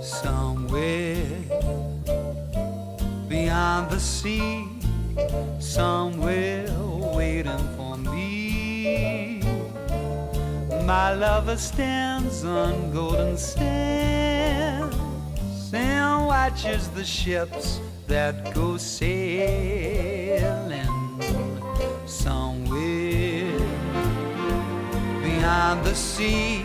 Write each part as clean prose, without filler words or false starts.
somewhere beyond the sea, somewhere waiting for me. My lover stands on golden sands and watches the ships that go sailing. Somewhere beyond the sea,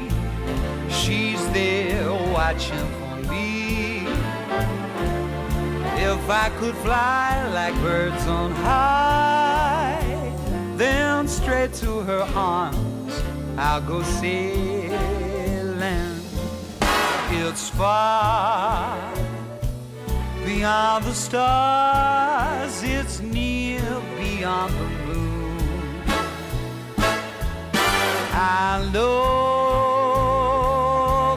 she's there watching for me. If I could fly like birds on high, then straight to her arms I'll go sailing. It's far beyond the stars, it's near beyond the moon. I know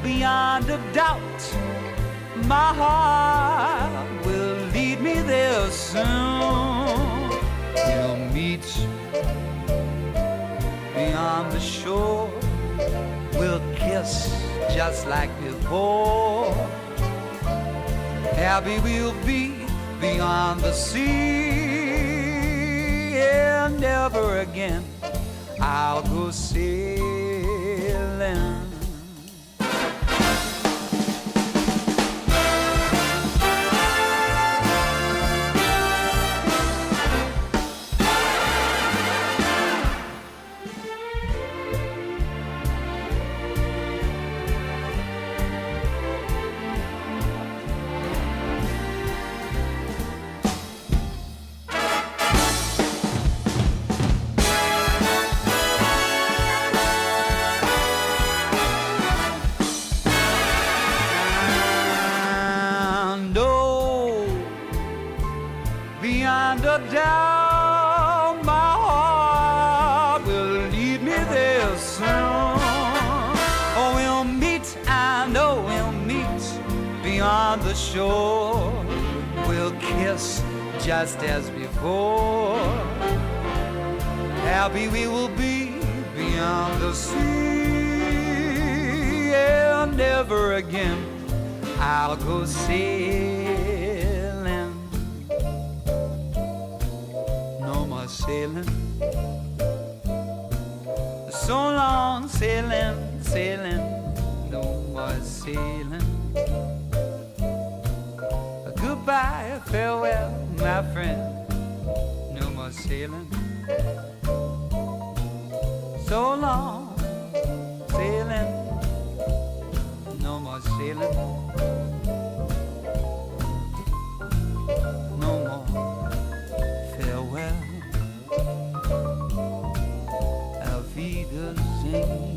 beyond a doubt my heart will lead me there soon. We'll meet beyond the shore, we'll kiss just like before. Happy we'll be beyond the sea, and never again I'll go sailing. Beyond a doubt, my heart will lead me there soon. Oh, we'll meet, I know we'll meet beyond the shore. We'll kiss just as before. Happy we will be beyond the sea, and never again I'll go sailing. Sailing, so long sailing, sailing, no more sailing. Goodbye, farewell, my friend, no more sailing. So long sailing, no more sailing. No more farewell. Auf Wiedersehen.